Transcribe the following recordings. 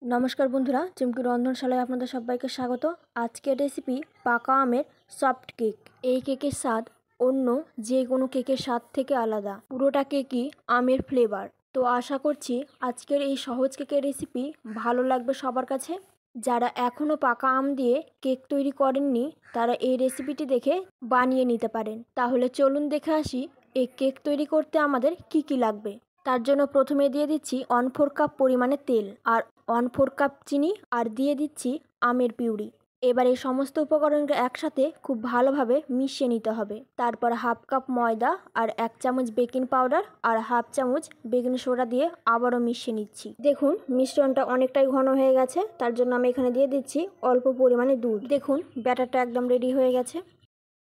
নমস্কার বন্ধুরা, চুমকি রন্ধনশালায় আপনাদের সবাইকে স্বাগত। আজকের রেসিপি পাকা আমের সফট কেক। এই কেকের স্বাদ অন্য যে কোনো কেকের স্বাদ থেকে আলাদা। পুরোটা কেকই আমের ফ্লেভার। তো আশা করছি আজকের এই সহজ কেকের রেসিপি ভালো লাগবে সবার কাছে। যারা এখনও পাকা আম দিয়ে কেক তৈরি করেননি তারা এই রেসিপিটি দেখে বানিয়ে নিতে পারেন। তাহলে চলুন দেখে আসি এই কেক তৈরি করতে আমাদের কি কি লাগবে। তার জন্য প্রথমে দিয়ে দিচ্ছি 1/4 কাপ পরিমাণে তেল, আর 1/4 কাপ চিনি, আর দিয়ে দিচ্ছি আমের পিউরি। এবার এই সমস্ত উপকরণকে একসাথে খুব ভালোভাবে মিশিয়ে নিতে হবে। তারপর 1/2 কাপ ময়দা আর 1 চামচ বেকিং পাউডার আর 1/2 চামচ বেকিং সোডা দিয়ে আবারও মিশিয়ে নিচ্ছি। দেখুন মিশ্রণটা অনেকটাই ঘন হয়ে গেছে, তার জন্য আমি এখানে দিয়ে দিচ্ছি অল্প পরিমাণে দুধ। দেখুন ব্যাটারটা একদম রেডি হয়ে গেছে।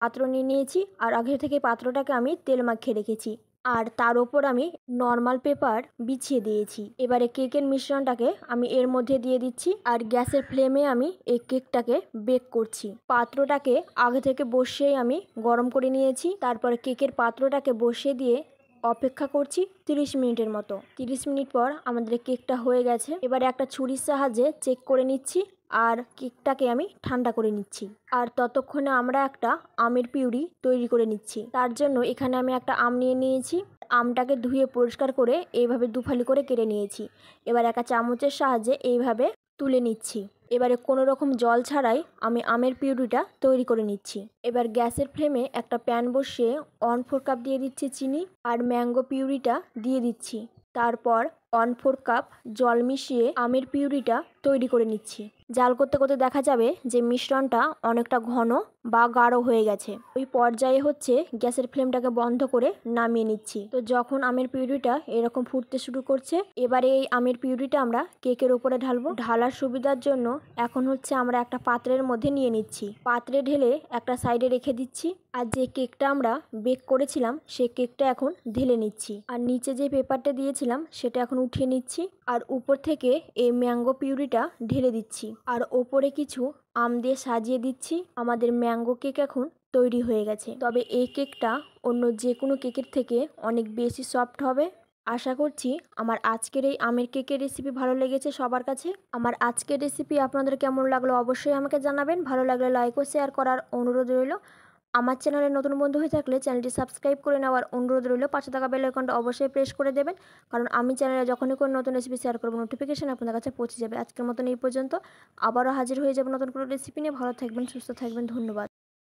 পাত্র নিয়ে নিয়েছি, আর আগে থেকে পাত্রটাকে আমি তেল মাখিয়ে রেখেছি, আর তার ওপর আমি নর্মাল পেপার বিছিয়ে দিয়েছি। এবারে কেকের মিশ্রণটাকে আমি এর মধ্যে দিয়ে দিচ্ছি, আর গ্যাসের ফ্লেমে আমি এই কেকটাকে বেক করছি। পাত্রটাকে আগে থেকে বসিয়েই আমি গরম করে নিয়েছি। তারপরে কেকের পাত্রটাকে বসিয়ে দিয়ে অপেক্ষা করছি 30 মিনিটের মতো। 30 মিনিট পর আমাদের কেকটা হয়ে গেছে। এবারে একটা ছুরির সাহায্যে চেক করে নিচ্ছি, আর কেকটাকে আমি ঠান্ডা করে নিচ্ছি। আর ততক্ষণে আমরা একটা আমের পিউরি তৈরি করে নিচ্ছি। তার জন্য এখানে আমি একটা আম নিয়ে নিয়েছি। আমটাকে ধুয়ে পরিষ্কার করে এইভাবে দুফালি করে কেটে নিয়েছি। এবার একটা চামচের সাহায্যে এইভাবে তুলে নিচ্ছি। এবারে কোনো রকম জল ছাড়াই আমি আমের পিউরিটা তৈরি করে নিচ্ছি। এবার গ্যাসের ফ্লেমে একটা প্যান বসিয়ে 1/4 কাপ দিয়ে দিচ্ছি চিনি, আর ম্যাঙ্গো পিউরিটা দিয়ে দিচ্ছি। তারপর 1/4 কাপ জল মিশিয়ে আমের পিউরিটা তৈরি করে নিচ্ছি। জাল করতে করতে দেখা যাবে যে মিশ্রণটা অনেকটা ঘন বা গাঢ় হয়ে গেছে। ওই পর্যায়ে হচ্ছে গ্যাসের ফ্লেমটাকে বন্ধ করে নামিয়ে নিচ্ছি। তো যখন আমের পিউরিটা এরকম ফুটতে শুরু করছে, এবারে এই আমের পিউরিটা আমরা কেকের উপরে ঢালবো। ঢালার সুবিধার জন্য এখন হচ্ছে আমরা একটা পাত্রের মধ্যে নিয়ে নিচ্ছি। পাত্রে ঢেলে একটা সাইডে রেখে দিচ্ছি। আর যে কেকটা আমরা বেক করেছিলাম সেই কেকটা এখন ঢেলে নিচ্ছি, আর নিচে যে পেপারটা দিয়েছিলাম সেটা এখন উঠিয়ে নিচ্ছি, আর উপর থেকে এই ম্যাঙ্গো পিউরিটা ঢেলে দিচ্ছি, আর ওপরে কিছু আম দিয়ে সাজিয়ে দিচ্ছি। আমাদের ম্যাঙ্গো কেক এখন তৈরি হয়ে গেছে। তবে এই কেকটা অন্য যে কোনো কেকের থেকে অনেক বেশি সফট হবে। আশা করছি আমার আজকের এই আমের কেকের রেসিপি ভালো লেগেছে সবার কাছে। আমার আজকের রেসিপি আপনাদের কেমন লাগলো অবশ্যই আমাকে জানাবেন। ভালো লাগলে লাইক ও শেয়ার করার অনুরোধ রইল। আমার চ্যানেলে নতুন বন্ধু হয়ে থাকলে চ্যানেলটি সাবস্ক্রাইব করে নেওয়ার অনুরোধ রইল। পাশে থাকা বেল আইকনটা অবশ্যই প্রেস করে দেবেন, কারণ আমি চ্যানেলে যখনই কোনো নতুন রেসিপি শেয়ার করবো নোটিফিকেশন আপনাদের কাছে পৌঁছে যাবে। আজকের মতন এই পর্যন্ত। আবারও হাজির হয়ে যাবো নতুন কোনো রেসিপি নিয়ে। ভালো থাকবেন, সুস্থ থাকবেন, ধন্যবাদ।